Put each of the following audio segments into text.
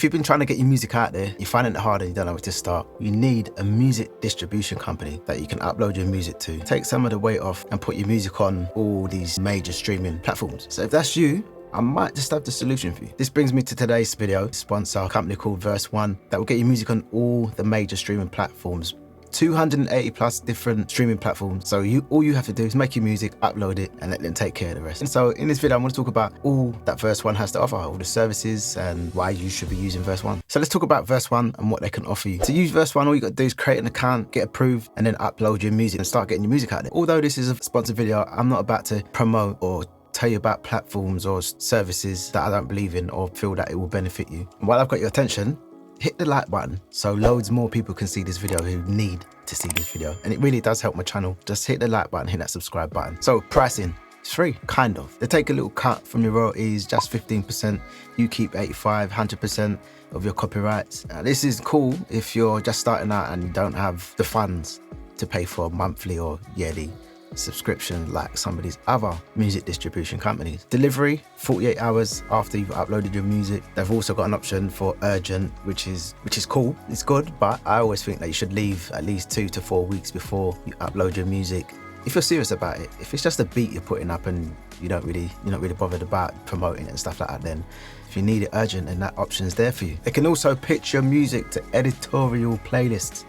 If you've been trying to get your music out there, you're finding it hard and you don't know where to start, you need a music distribution company that you can upload your music to. Take some of the weight off and put your music on all these major streaming platforms. So if that's you, I might just have the solution for you. This brings me to today's video. Sponsor a company called VerseOne that will get your music on all the major streaming platforms. 280 plus different streaming platforms. So all you have to do is make your music, upload it, and let them take care of the rest. And so in this video, I'm going to talk about all that VerseOne has to offer, all the services and why you should be using VerseOne. So let's talk about VerseOne and what they can offer you. To use VerseOne, all you got to do is create an account, get approved, and then upload your music and start getting your music out there. Although this is a sponsored video, I'm not about to promote or tell you about platforms or services that I don't believe in or feel that it will benefit you. And while I've got your attention, hit the like button so loads more people can see this video who need to see this video. And it really does help my channel. Just hit the like button, hit that subscribe button. So pricing, it's free, kind of. They take a little cut from your royalties, just 15%. You keep 85, 100% of your copyrights. Now, this is cool if you're just starting out and you don't have the funds to pay for a monthly or yearly subscription like some of these other music distribution companies. Delivery 48 hours after you've uploaded your music. They've also got an option for urgent, which is cool. It's good, but I always think that you should leave at least 2 to 4 weeks before you upload your music if you're serious about it. If it's just a beat you're putting up and you're not really bothered about promoting it and stuff like that, then if you need it urgent, then that option's there for you. They can also pitch your music to editorial playlists.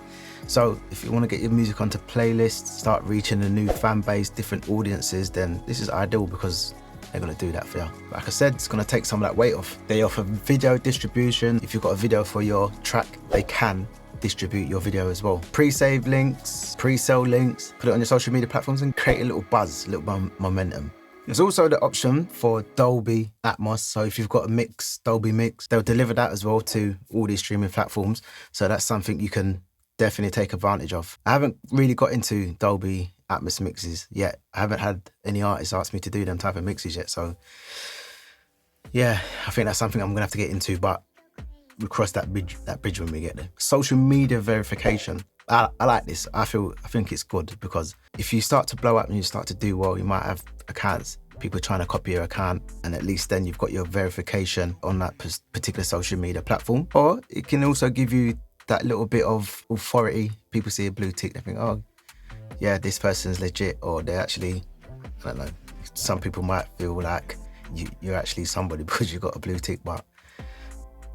So if you want to get your music onto playlists, start reaching a new fan base, different audiences, then this is ideal because they're going to do that for you. Like I said, it's going to take some of that weight off. They offer video distribution. If you've got a video for your track, they can distribute your video as well. Pre-save links, pre-sale links, put it on your social media platforms and create a little buzz, a little momentum. There's also the option for Dolby Atmos. So if you've got a mix, Dolby mix, they'll deliver that as well to all these streaming platforms. So that's something you can definitely take advantage of. I haven't really got into Dolby Atmos mixes yet. I haven't had any artists ask me to do them type of mixes yet. So yeah, I think that's something I'm gonna have to get into, but we'll cross that bridge when we get there. Social media verification. I like this. I think it's good because if you start to blow up and you start to do well, you might have accounts, people trying to copy your account, and at least then you've got your verification on that particular social media platform. Or it can also give you that little bit of authority. People see a blue tick, they think, oh yeah, this person's legit, or they actually, I don't know, some people might feel like you're actually somebody because you've got a blue tick, but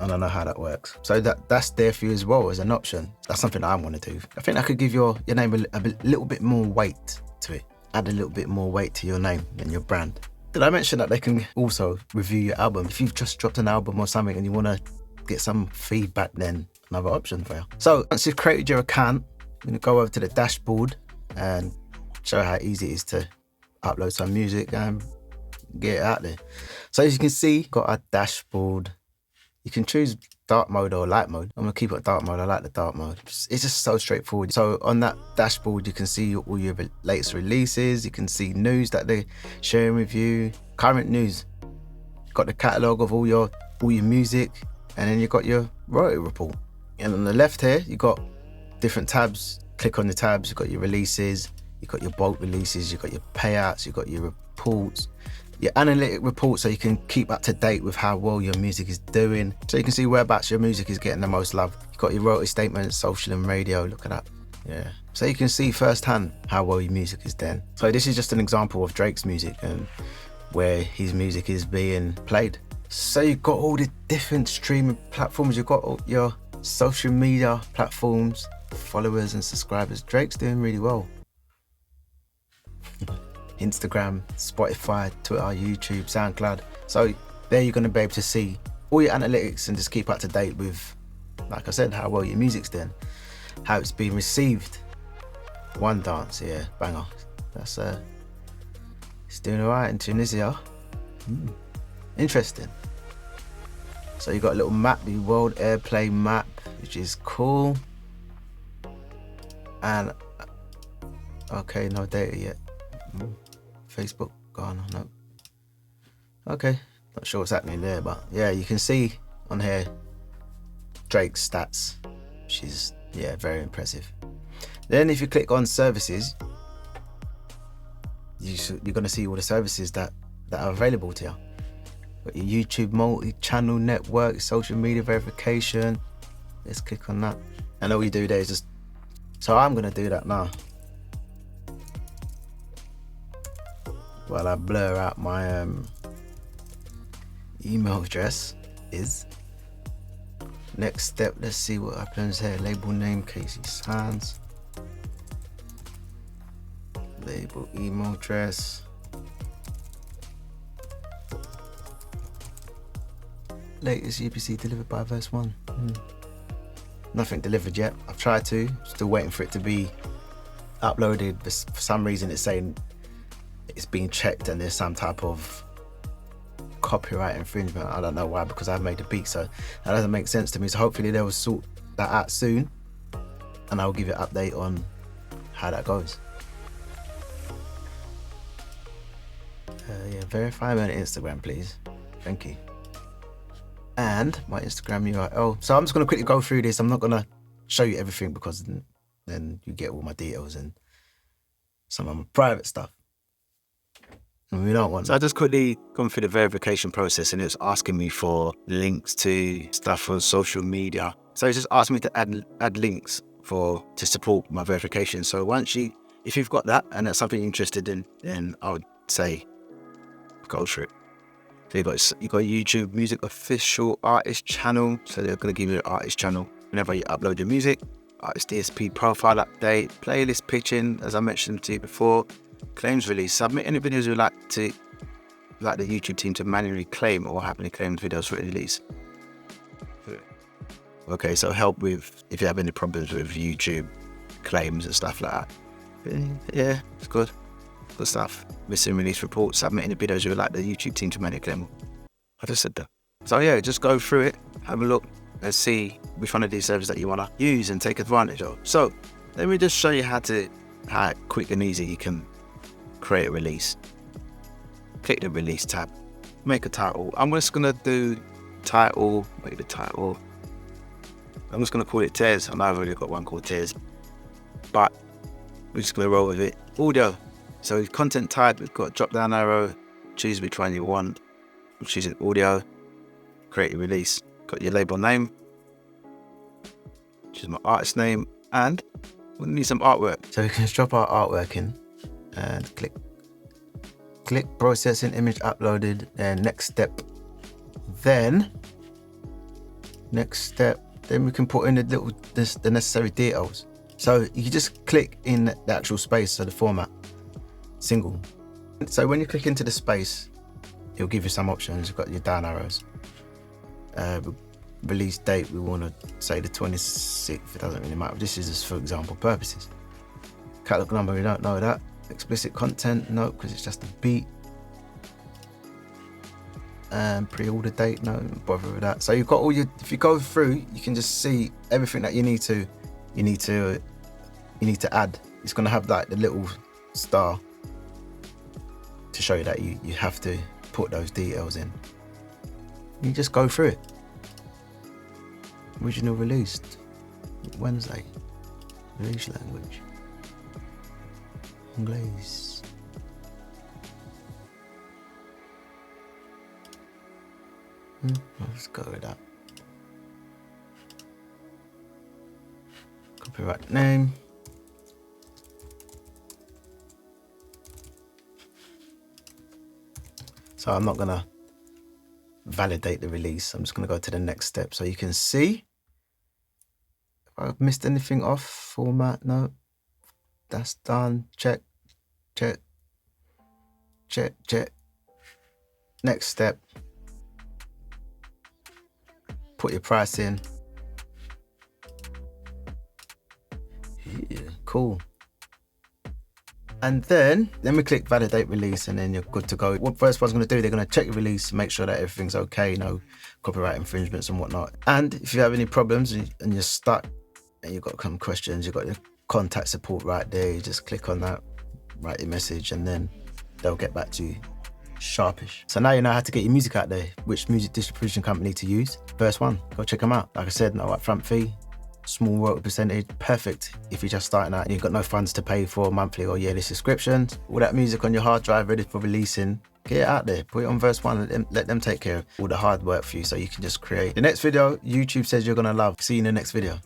I don't know how that works. So that's there for you as well as an option. That's something I want to do. I think I could give your name a little bit more weight to it. Add a little bit more weight to your name and your brand. Did I mention that they can also review your album? If you've just dropped an album or something and you want to get some feedback, then another option for you. So once you've created your account, I'm gonna go over to the dashboard and show how easy it is to upload some music and get it out there. So as you can see, got our dashboard. You can choose dark mode or light mode. I'm gonna keep it dark mode. I like the dark mode. It's just so straightforward. So on that dashboard, you can see all your latest releases. You can see news that they're sharing with you, current news. Got the catalog of all your music, and then you've got your royalty report. And on the left here, you've got different tabs. Click on the tabs, you've got your releases, you've got your bulk releases, you've got your payouts, you've got your reports, your analytic report, so you can keep up to date with how well your music is doing. So you can see whereabouts your music is getting the most love. You've got your royalty statements, social and radio, look at that. Yeah. So you can see firsthand how well your music is doing. So this is just an example of Drake's music and where his music is being played. So you've got all the different streaming platforms, you've got all your social media platforms, followers and subscribers. Drake's doing really well. Instagram, Spotify, Twitter, YouTube, SoundCloud. So there you're going to be able to see all your analytics and just keep up to date with, like I said, how well your music's doing, how it's being received. One Dance, yeah, banger. That's it's doing alright in Tunisia. Interesting. So you got a little map, the world airplay map, which is cool. And okay, no data yet. Facebook gone, no. Okay, not sure what's happening there, but yeah, you can see on here Drake's stats, which is, yeah, very impressive. Then if you click on services, you're gonna see all the services that are available to you. Got your YouTube multi-channel network, social media verification. Let's click on that. And all you do there is just, so I'm gonna do that now. While I blur out my email address is. Next step, let's see what happens here. Label name, Casey Sands. Label email address. Latest UPC delivered by VerseOne. Nothing delivered yet. I've tried to, still waiting for it to be uploaded. For some reason it's saying it's being checked and there's some type of copyright infringement. I don't know why, because I've made the beat, so that doesn't make sense to me. So hopefully they will sort that out soon and I'll give you an update on how that goes. Yeah, verify me on Instagram, please. Thank you. And my Instagram URL. So I'm just going to quickly go through this. I'm not going to show you everything because then you get all my details and some of my private stuff. And we don't want. So I just quickly gone through the verification process and it's asking me for links to stuff on social media. So it's just asking me to add links to support my verification. So if you've got that and that's something you're interested in, then I would say go through it. So you got YouTube Music official artist channel. So they're going to give you an artist channel whenever you upload your music. Artist DSP profile update, playlist pitching, as I mentioned to you before. Claims release. Submit any videos you'd like the YouTube team to manually claim or have any claimed videos for release. Okay, so help with if you have any problems with YouTube claims and stuff like that. Yeah, it's good. Good stuff. Missing release report. Submit any videos you would like the YouTube team to manually claim. I just said that. So yeah, just go through it, have a look, and see which one of these services that you want to use and take advantage of. So let me just show you how quick and easy you can create a release. Click the release tab, make a title. I'm just gonna do title, make the title. I'm just gonna call it Tears. I know I've already got one called Tears, but we're just gonna roll with it. Audio. So content type, we've got drop down arrow, choose which one you want. We'll choose it audio, create your release. Got your label name, choose my artist name, and we need some artwork. So we can drop our artwork in and click processing image uploaded, and next step. Then we can put in the necessary details. So you can just click in the actual space, so the format, single. So when you click into the space, it'll give you some options. You've got your down arrows. Release date, we want to say the 26th, it doesn't really matter. This is just for example purposes. Catalog number, we don't know that. Explicit content, no, because it's just a beat. Pre-order date, no, don't bother with that. So you've got if you go through, you can just see everything that you need to add. It's going to have like the little star to show you that you have to put those details in. You just go through it. Original released Wednesday. Release language English. Let's go with that. Copyright name. So I'm not gonna validate the release. I'm just gonna go to the next step so you can see if I've missed anything off. Format, no, that's done. Check. Next step, put your price in. Yeah, cool. And then we click validate release, and then you're good to go. What VerseOne's going to do, they're going to check your release, make sure that everything's okay, no copyright infringements and whatnot. And if you have any problems and you're stuck and you've got some questions, you've got your contact support right there. You just click on that, write your message, and then they'll get back to you sharpish. So now you know how to get your music out there, which music distribution company to use. VerseOne, go check them out. Like I said, no upfront fee. small royalty percentage. Perfect if you're just starting out and you've got no funds to pay for monthly or yearly subscriptions. All that music on your hard drive ready for releasing, get it out there, put it on VerseOne, let them take care of all the hard work for you so you can just create. The next video, YouTube says you're gonna love. See you in the next video.